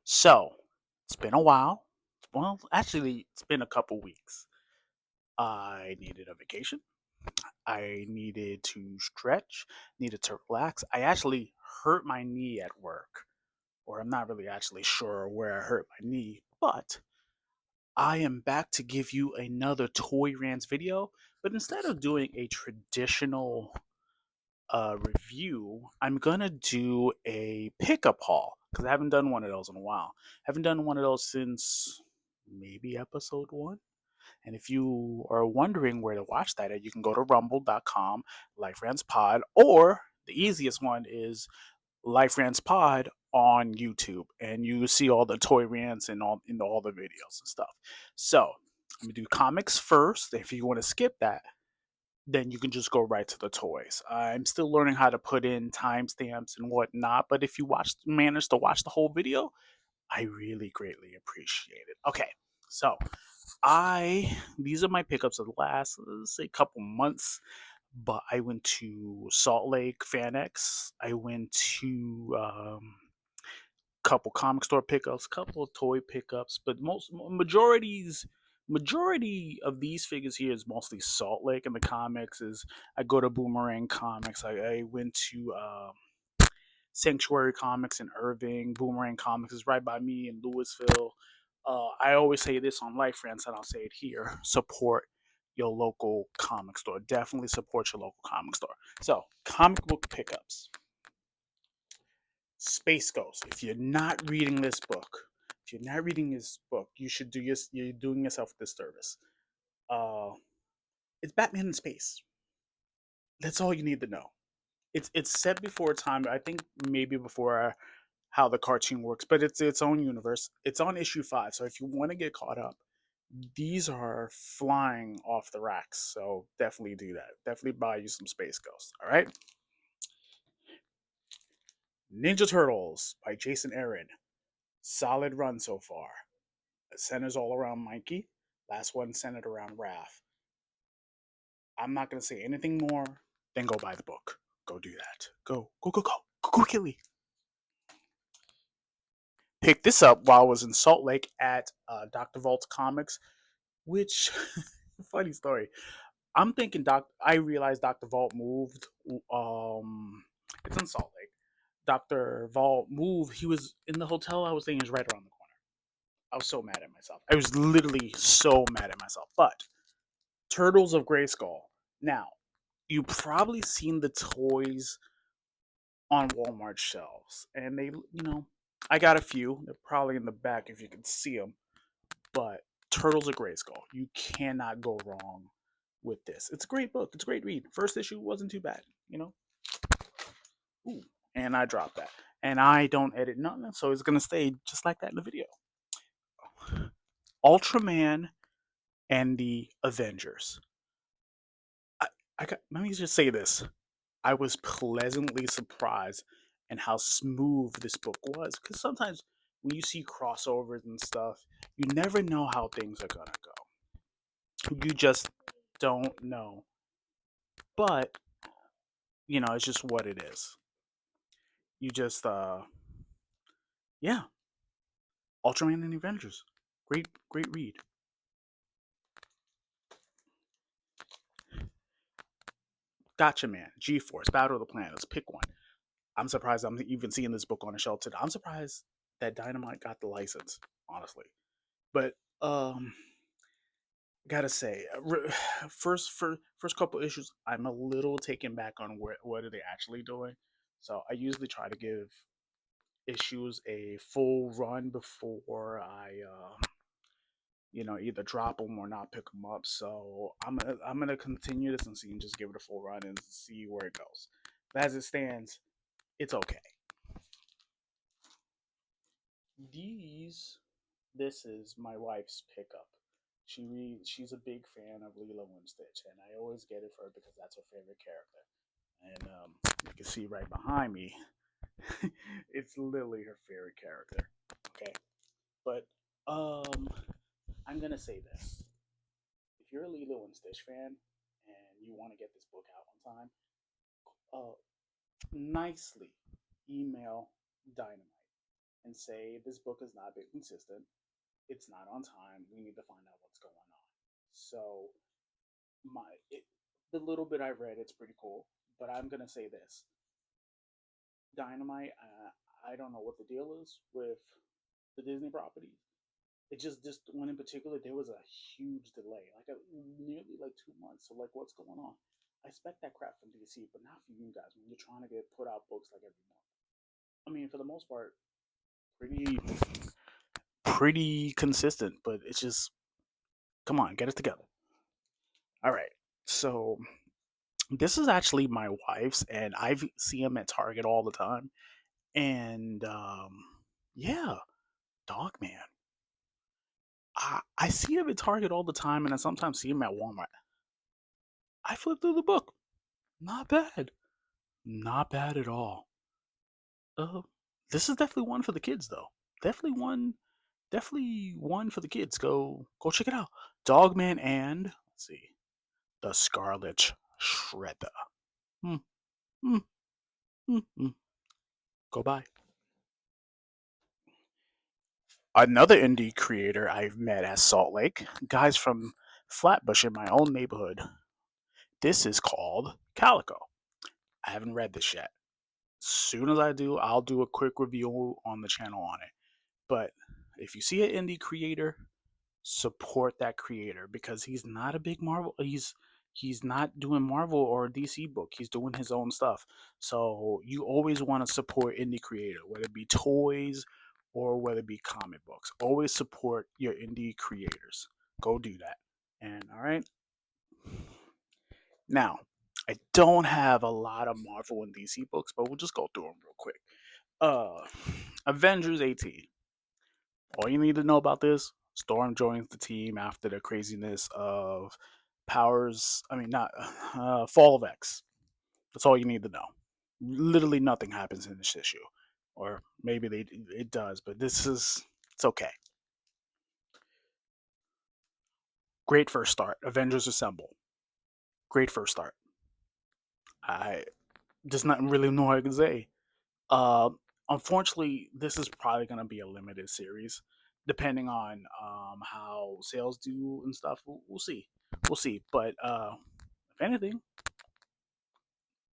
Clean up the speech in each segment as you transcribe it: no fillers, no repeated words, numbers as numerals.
So, it's been a while. Well, actually, it's been a couple weeks. I needed a vacation. I needed to stretch, needed to relax. I actually hurt my knee at work, or I'm not really actually sure where I hurt my knee, but I am back to give you another Toy Rants video. But instead of doing a traditional review, I'm gonna do a pickup haul because I haven't done one of those in a while. Haven't done one of those since maybe episode one. And if you are wondering where to watch that at, you can go to rumble.com, Life Rants Pod, or the easiest one is Life Rants Pod on YouTube, and you see all the toy rants and all the videos and stuff. So I'm gonna do comics first. If you want to skip that, then you can just go right to the toys. I'm still learning how to put in timestamps and whatnot, but if you manage to watch the whole video, I really greatly appreciate it. Okay, so I these are my pickups of the last, let's say, couple months. But I went to Salt Lake FanX. I went to couple comic store pickups, couple of toy pickups, but majority of these figures here is mostly Salt Lake, and the comics is I go to Boomerang Comics. I went to Sanctuary Comics in Irving. Boomerang Comics is right by me in Louisville. I always say this on Life Friends, and I'll say it here: support your local comic store. Definitely support your local comic store. So, comic book pickups. Space Ghost. If you're not reading this book, you're doing yourself a disservice. Uh, it's Batman in space. That's all you need to know. It's set before time. I think maybe before how the cartoon works, but it's its own universe. It's on issue 5, so if you want to get caught up, these are flying off the racks. So definitely do that. Definitely buy you some Space Ghost. All right. Ninja Turtles by Jason Aaron. Solid run so far. Centers all around Mikey. Last one centered around Raph. I'm not gonna say anything more. Then go buy the book. Go do that. Go quickly. Picked this up while I was in Salt Lake at Dr. Vault's Comics, which funny story. I'm thinking I realized Dr. Vault moved. It's in Salt Lake. Dr. Vault moved. He was in the hotel I was staying is right around the corner. I was so mad at myself. I was literally so mad at myself. But Turtles of Grayskull. Now, you probably seen the toys on Walmart shelves, and I got a few. They're probably in the back if you can see them. But Turtles of Grayskull, you cannot go wrong with this. It's a great book. It's a great read. First issue wasn't too bad, you know. Ooh, and I dropped that, and I don't edit nothing, so it's gonna stay just like that in the video. Ultraman and the Avengers. I, let me just say this. I was pleasantly surprised and how smooth this book was. Because sometimes when you see crossovers and stuff, you never know how things are gonna go. You just don't know. But it's just what it is. You just yeah, Ultraman and the Avengers. Great read. Gotcha Man, G-Force, Battle of the Planets. Pick one. I'm surprised I'm even seeing this book on a shelf today. I'm surprised that Dynamite got the license, honestly. But gotta say, first couple issues, I'm a little taken back on what are they actually doing. So I usually try to give issues a full run before I, either drop them or not pick them up. So I'm gonna continue this and see and just give it a full run and see where it goes. But as it stands, it's okay. These, this is my wife's pickup. She's a big fan of Lilo and Stitch, and I always get it for her because that's her favorite character. And you can see right behind me, it's literally her favorite character. Okay, but I'm gonna say this: if you're a Lilo and Stitch fan and you want to get this book out on time, nicely email Dynamite. and say this book has not been consistent. It's not on time. We need to find out what's going on. So my it, the little bit I've read, it's pretty cool. But I'm gonna say this: Dynamite. I don't know what the deal is with the Disney properties. It just this one in particular, there was a huge delay, nearly like 2 months. So like, what's going on? I expect that crap from DC, but not from you guys when you're trying to get put out books like every month. I mean, for the most part, pretty pretty consistent, but it's just come on, get it together. All right, so this is actually my wife's, and I see him at Target all the time. And yeah, Dog Man. I see him at Target all the time, and I sometimes see him at Walmart. I flipped through the book. Not bad. Not bad at all. Uh, this is definitely one for the kids, though. Definitely one. Definitely one for the kids. Go check it out. Dogman and let's see, the Scarlet Shredder. Hmm. Hmm. Hmm. Hmm. Go buy. Another indie creator I've met at Salt Lake, guys from Flatbush in my own neighborhood. This is called Calico. I haven't read this yet. Soon as I do, I'll do a quick review on the channel on it. But if you see an indie creator, support that creator because he's not a big Marvel. He's not doing Marvel or DC book. He's doing his own stuff. So you always want to support indie creator, whether it be toys or whether it be comic books. Always support your indie creators. Go do that. And all right. Now, I don't have a lot of Marvel and DC books, but we'll just go through them real quick. Uh Avengers 18. All you need to know about this: Storm joins the team after the craziness of Powers. I mean, not Fall of X. That's all you need to know. Literally nothing happens in this issue, or maybe it does, but this is it's okay. Great first start. Avengers Assemble. Great first start. I There's nothing really more I can say. Uh, Unfortunately, this is probably going to be a limited series, depending on how sales do and stuff. We'll see. We'll see. But if anything,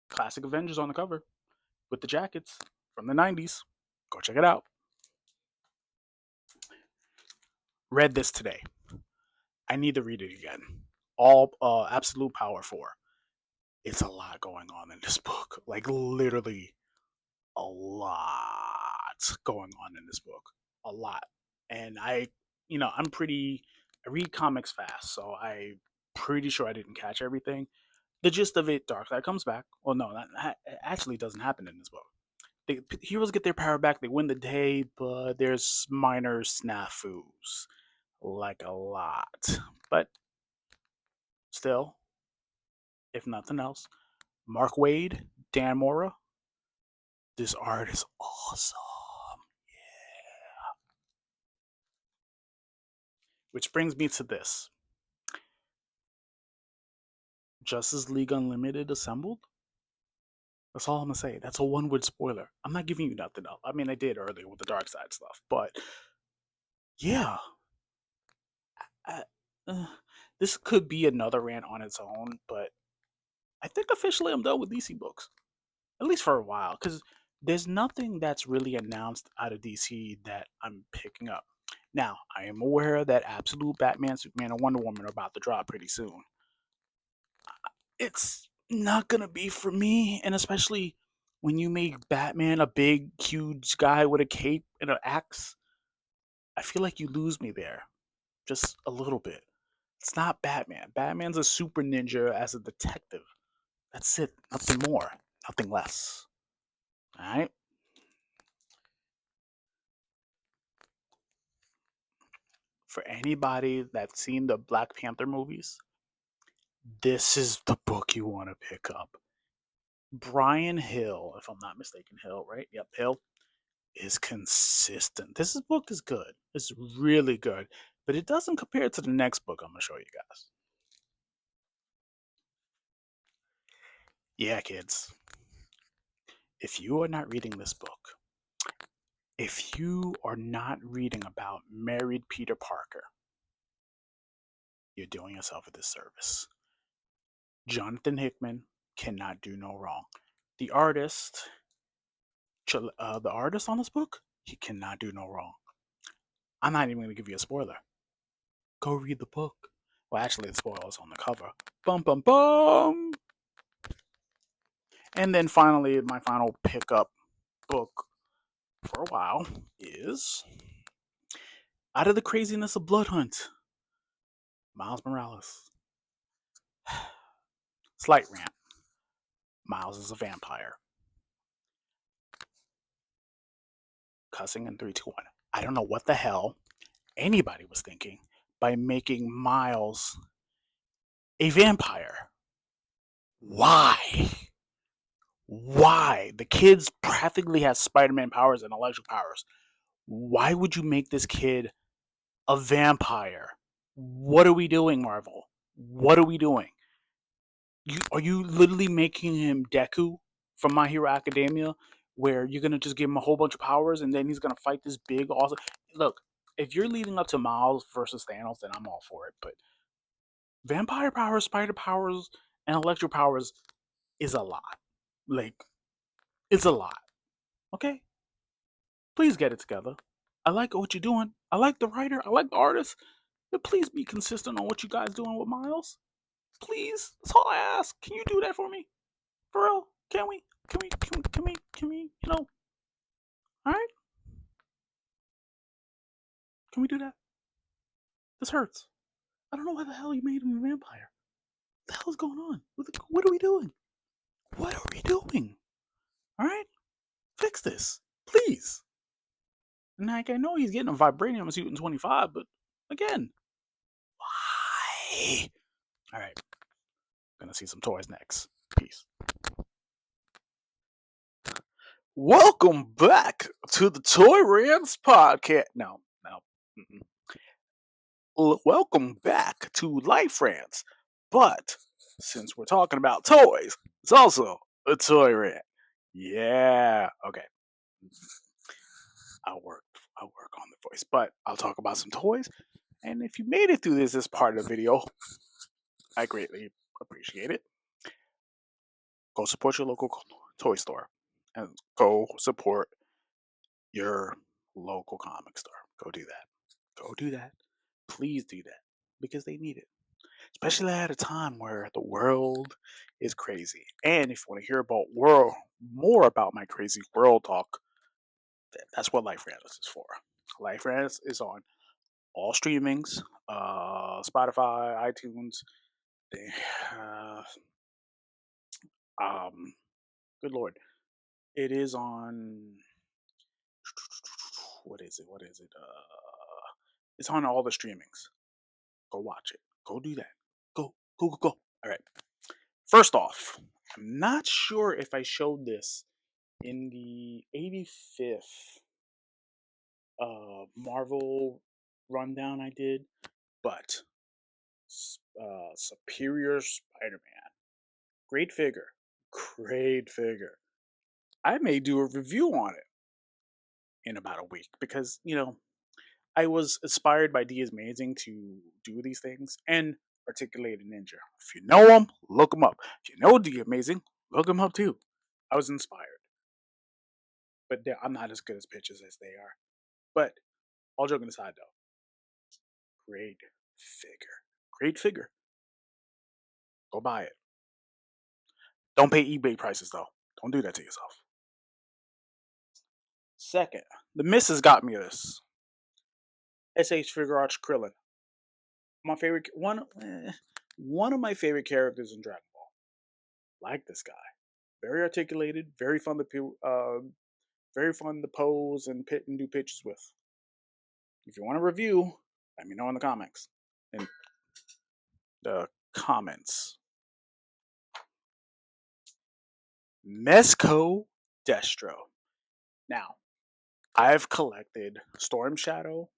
classic Avengers on the cover with the jackets from the 90s. Go check it out. Read this today. I need to read it again. All Absolute Power 4. It's a lot going on in this book. Like, literally a lot going on in this book. A lot. And I'm pretty, I read comics fast, so I'm pretty sure I didn't catch everything. The gist of it: Darkseid comes back. Well, no, it actually doesn't happen in this book. The heroes get their power back, they win the day, but there's minor snafus. Like a lot. But still, if nothing else, Mark Wade, Dan Mora, this art is awesome. Which brings me to this: Justice League Unlimited assembled. That's all I'm gonna say. That's a one-word spoiler. I'm not giving you nothing else. I mean, I did earlier with the Darkseid stuff, but yeah, I, uh, this could be another rant on its own. But I think officially I'm done with DC books, at least for a while, because there's nothing that's really announced out of DC that I'm picking up. Now, I am aware that Absolute Batman, Superman, and Wonder Woman are about to drop pretty soon. It's not gonna be for me, and especially when you make Batman a big, huge guy with a cape and an axe, I feel like you lose me there, just a little bit. It's not Batman. Batman's a super ninja as a detective. That's it. Nothing more. Nothing less. All right. For anybody that's seen the Black Panther movies, this is the book you want to pick up. Brian Hill, if I'm not mistaken, Hill, right? Yep, Hill is consistent. This book is good. It's really good, but it doesn't compare to the next book I'm gonna show you guys. Yeah, kids, if you are not reading this book, If you are not reading about married Peter Parker, you're doing yourself a disservice. Jonathan Hickman cannot do no wrong. The artist, the artist on this book, he cannot do no wrong. I'm not even going to give you a spoiler. Go read the book. Well, actually, the spoiler is on the cover. Bum bum bum. And then finally, my final pickup book for a while is Out of the Craziness of Blood Hunt, Miles Morales. Slight rant. Miles is a vampire. Cussing in 3, 2, 1. I don't know what the hell anybody was thinking by making Miles a vampire. Why? Why? The kid practically has Spider-Man powers and electric powers. Why would you make this kid a vampire? What are we doing, Marvel? What are we doing? Are you literally making him Deku from My Hero Academia, where you're gonna just give him a whole bunch of powers and then he's gonna fight this big awesome? Look, if you're leading up to Miles versus Thanos, then I'm all for it. But vampire powers, spider powers, and electric powers is a lot. Like, it's a lot. Okay, please get it together. I like what you're doing. I like the writer. I like the artist. But please be consistent on what you guys doing with Miles. Please, that's all I ask. Can you do that for me? For real? Can we? You know? All right? Can we do that? This hurts. I don't know why the hell you made him a vampire. What the hell is going on? What are we doing? What are we doing? All right? Fix this, please. And like, I know he's getting a vibranium suit in 25, but again, why? All right. Gonna see some toys next. Peace. Welcome back to the Toy Rants podcast. No. Welcome back to Life Rants. But since we're talking about toys, it's also a toy rant. Yeah. Okay. I'll work on the voice, but I'll talk about some toys. And if you made it through this part of the video, I greatly appreciate it. Go support your local toy store and go support your local comic store. Go do that. Go do that. Please do that because they need it. Especially at a time where the world is crazy. And if you want to hear about more about my crazy world talk, that's what Life Rants is for. Life Rants is on all streamings, Spotify, iTunes, uh, good lord, it is on. What is it? It's on all the streamings. Go watch it. Go do that. Go. All right. First off, I'm not sure if I showed this in the 85th Marvel rundown I did, but Superior Spider-Man, great figure. I may do a review on it in about a week because I was inspired by D is Amazing to do these things and Articulated Ninja. If you know them, look them up. If you know D Amazing, look them up too. I was inspired, but I'm not as good as pitches as they are. But all joking aside, though, great figure. Go buy it. Don't pay eBay prices though. Don't do that to yourself. Second, the missus got me this. SH Figure Arts Krillin. My favorite one of my favorite characters in Dragon Ball. Like this guy. Very articulated, very fun to pose and do pitches with. If you want a review, let me know in the comics. In the comments. Mezco Destro. Now, I've collected Storm Shadow,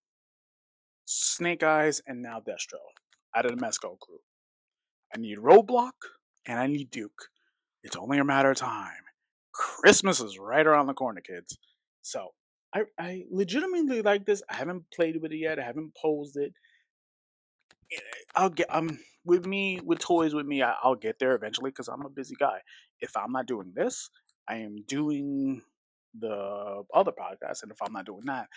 Snake Eyes, and now Destro out of the Mezco group. I need Roadblock and I need Duke. It's only a matter of time. Christmas is right around the corner, kids. So, I legitimately like this. I haven't played with it yet. I haven't posed it. I'll get with me with toys with me. I'll get there eventually because I'm a busy guy. If I'm not doing this, I am doing the other podcast, and if I'm not doing that,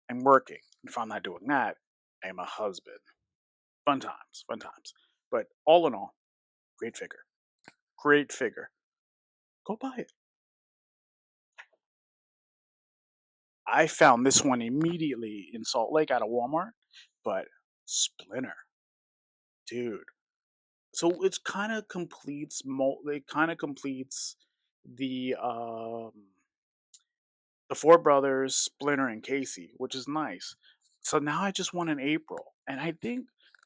I'm working. If I'm not doing that, I am a husband. Fun times, fun times. But all in all, great figure, great figure. Go buy it. I found this one immediately in Salt Lake at a Walmart, but Splinter, dude. So it's kind of completes. It kind of completes the um the four brothers, Splinter and Casey, which is nice. So now I just want an April, and I think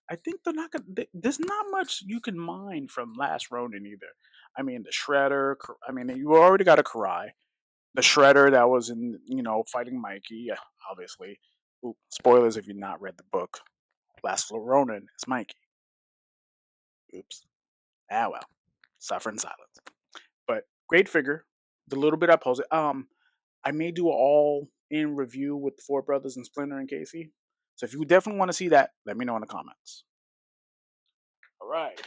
they're not gonna. There's not much you can mine from Last Ronin either. I mean, the Shredder. I mean, you already got a Karai. The Shredder that was in, fighting Mikey. Yeah, obviously. Ooh, spoilers if you've not read the book. Last Ronin is Mikey. Oops. Ah well. Suffer in silence. But great figure. The little bit I posted. I may do an all in review with the Four Brothers and Splinter and Casey. So if you definitely want to see that, let me know in the comments. All right.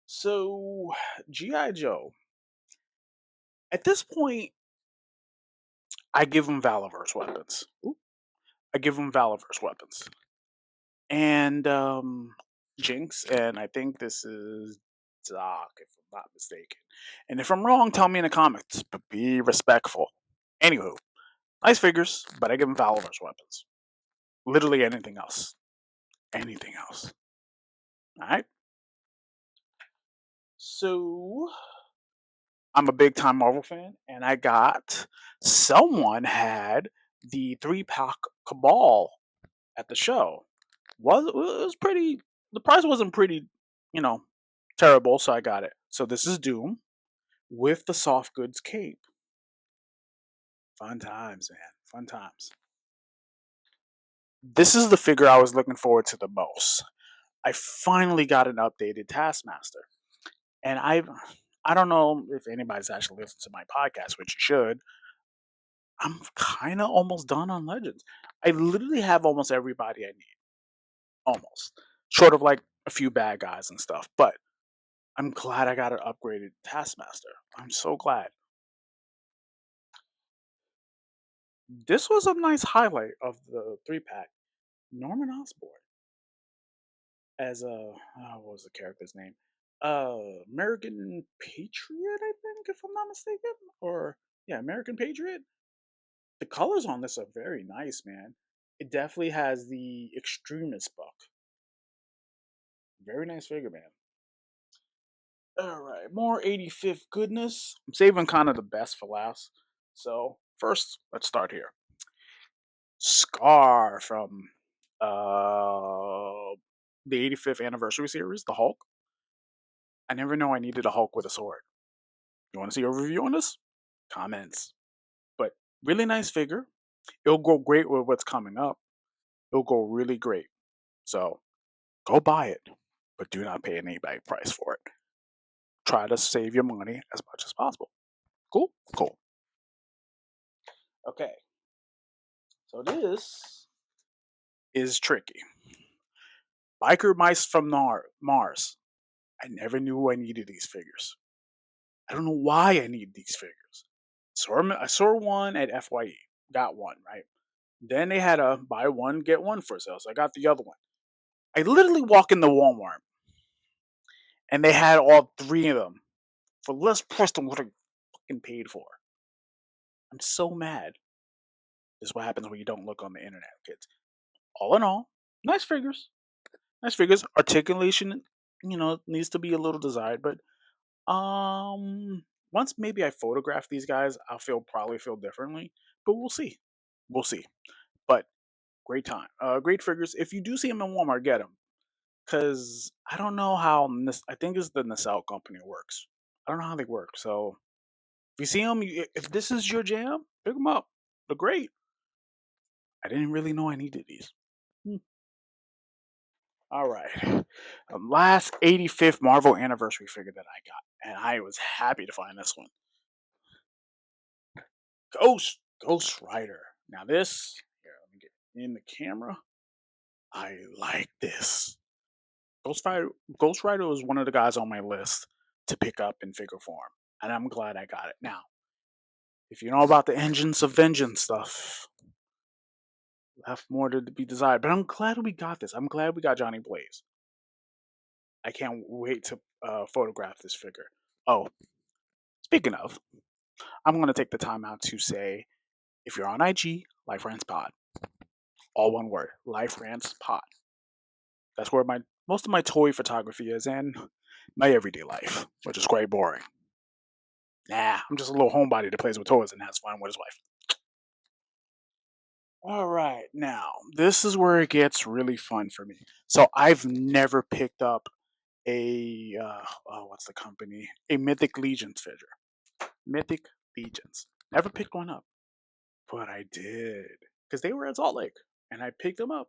So G.I. Joe. At this point, I give them Valorverse weapons. Ooh. I give them Valorverse weapons. And Jinx, and I think this is Doc, if I'm not mistaken. And if I'm wrong, tell me in the comments, but be respectful. Anywho, nice figures, but I give them Valorverse weapons. Literally anything else. Anything else. Alright? So, I'm a big time Marvel fan, and I got someone had the 3-pack Cabal at the show. It was pretty. The price wasn't pretty, you know, terrible, so I got it. So this is Doom with the soft goods cape. Fun times, man. Fun times. This is the figure I was looking forward to the most. I finally got an updated Taskmaster, and I don't know if anybody's actually listened to my podcast, which you should. I'm kind of almost done on Legends. I literally have almost everybody I need. Almost. Short of like a few bad guys and stuff. But I'm glad I got an upgraded Taskmaster. I'm so glad. This was a nice highlight of the 3-pack. Norman Osborn as what was the character's name? American Patriot, I think, if I'm not mistaken. Or yeah, American Patriot. The colors on this are very nice, man. It definitely has the extremist buck. Very nice figure, man. All right, more 85th goodness. I'm saving kind of the best for last. So first, let's start here. Scar from uh the 85th anniversary series, the Hulk. I never know I needed a Hulk with a sword. You want to see a review on this? Comments. But really nice figure. It'll go great with what's coming up. It'll go really great. So go buy it, but do not pay an eBay price for it. Try to save your money as much as possible. Cool? Cool. Okay. So this is tricky. Biker mice from Mars. I never knew I needed these figures. I don't know why I need these figures. I saw one at FYE. Got one, right? Then they had a buy one, get one for sale. So I got the other one. I literally walk in the Walmart and they had all three of them for less price than what I fucking paid for. I'm so mad. This is what happens when you don't look on the internet, kids. All in all, nice figures. Nice figures. Articulation, needs to be a little desired, but once maybe I photograph these guys, probably feel differently. But we'll see. We'll see. But great time. Great figures. If you do see them in Walmart, get them. Cause I don't know how I think it's the Nacelle company works. I don't know how they work. So if you see them, if this is your jam, pick them up. They're great. I didn't really know I needed these. Hmm. All right. The last 85th Marvel anniversary figure that I got, and I was happy to find this one. Ghost Ghost Rider. Now this, here, let me get in the camera. I like this. Ghost Rider. Ghost Rider was one of the guys on my list to pick up in figure form, and I'm glad I got it. Now, if you know about the Engines of Vengeance stuff, left more to be desired. But I'm glad we got this. I'm glad we got Johnny Blaze. I can't wait to photograph this figure. Oh, speaking of, I'm going to take the time out to say, if you're on IG, Life Rants Pod, all one word, Life Rants Pod. That's where my most of my toy photography is, and my everyday life, which is quite boring. Nah, I'm just a little homebody that plays with toys and has fun with his wife. All right, now this is where it gets really fun for me. So I've never picked up a what's the company? A Mythic Legions figure. Mythic Legions. Never picked one up, but I did because they were at Salt Lake, and I picked them up.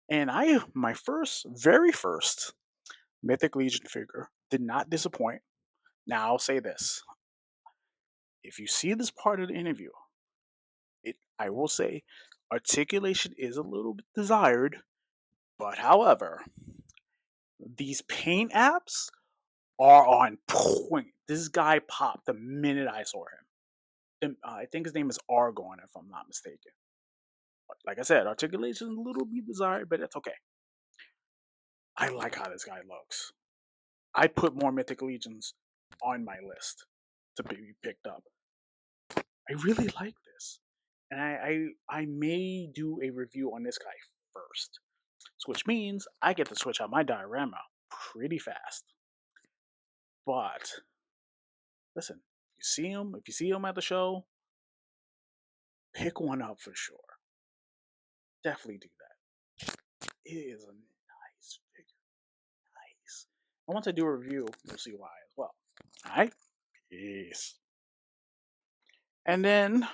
And my very first Mythic Legion figure did not disappoint. Now I'll say this: if you see this part of the interview, I will say articulation is a little bit desired, but however, these paint apps are on point. This guy popped the minute I saw him. I think his name is Argon, if I'm not mistaken. Like I said, articulation is a little bit desired, but that's okay. I like how this guy looks. I put more Mythic Legions on my list to be picked up. I really like this, and I may do a review on this guy first, which means I get to switch out my diorama pretty fast. But listen, if you see him at the show, pick one up for sure. Definitely do that. It is a nice figure. Nice. And once I do a review, you'll see why as well. Alright? Peace. And then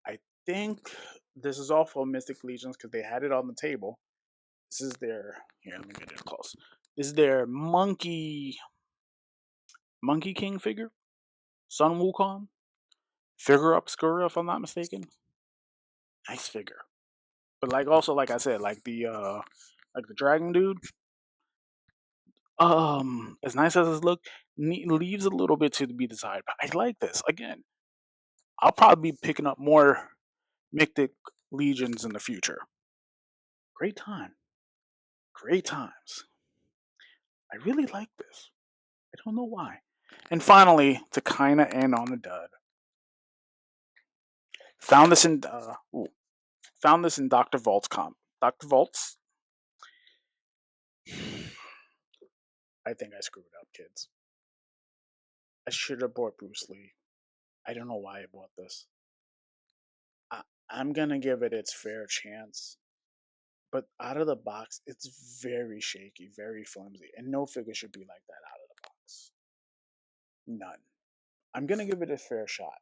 I think this is also Mystic Legions because they had it on the table. This is their here, let me get it close. This is their Monkey King figure. Sun Wukong. Figure Obscura, if I'm not mistaken. Nice figure. But like I said, like the dragon dude, as nice as his look, leaves a little bit to be desired. But I like this. Again, I'll probably be picking up more Mythic Legions in the future. Great time. Great times. I really like this. I don't know why. And finally, to kinda end on the dud, found this in Dr. Vault's comp. Dr. Vault's. I think I screwed up, kids. I should have bought Bruce Lee. I don't know why I bought this. I, I'm gonna give it its fair chance, but out of the box, it's very shaky, very flimsy, and no figure should be like that out of the box. None. I'm gonna give it a fair shot.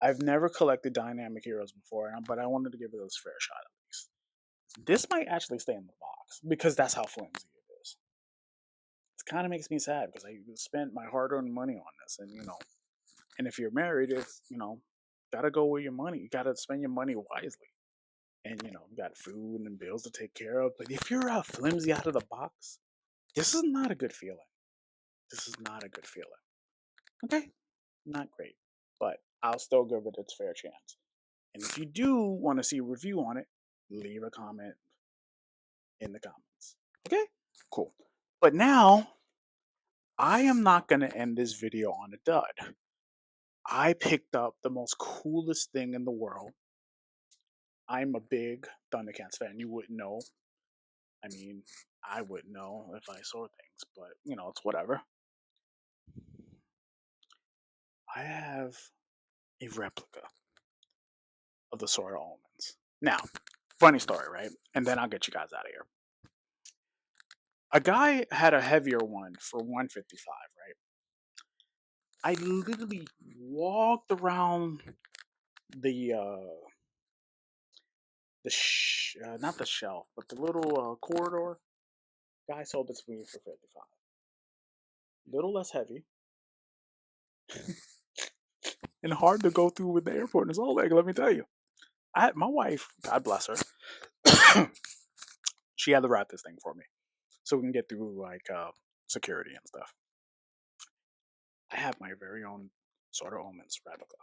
I've never collected dynamic heroes before, but I wanted to give it a fair shot at least. This might actually stay in the box because that's how flimsy it is. It kind of makes me sad because I spent my hard-earned money on this, and and if you're married, it's gotta go with your money. You gotta spend your money wisely. And you got food and bills to take care of. But if you're flimsy out of the box, this is not a good feeling. This is not a good feeling. Okay, not great, but I'll still give it its fair chance. And if you do want to see a review on it, leave a comment in the comments. Okay, cool. But now I am not going to end this video on a dud. I picked up the most coolest thing in the world. I'm a big Thundercats fan. You wouldn't know. I mean, I wouldn't know if I saw things, but it's whatever. I have a replica of the Sword of Omens. Now, funny story, right? And then I'll get you guys out of here. A guy had a heavier one for 155, right? I literally walked around the not the shelf, but the little corridor. Guy sold this to me for 55. Little less heavy. and hard to go through with the airport in Salt Lake. Let me tell you, my wife, God bless her, she had to wrap this thing for me so we can get through like security and stuff. I have my very own sort of omens replica.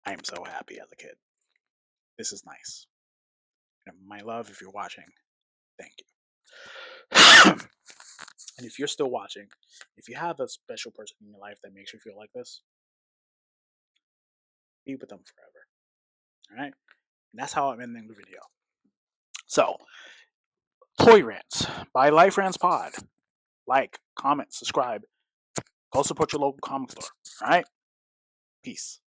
I am so happy as a kid. This is nice. And my love, if you're watching, thank you. And if you're still watching, if you have a special person in your life that makes you feel like this, be with them forever. All right? And that's how I'm ending the video. So, Toy Rants by Life Rants Pod. Like, comment, subscribe. Go support your local comic store. All right? Peace.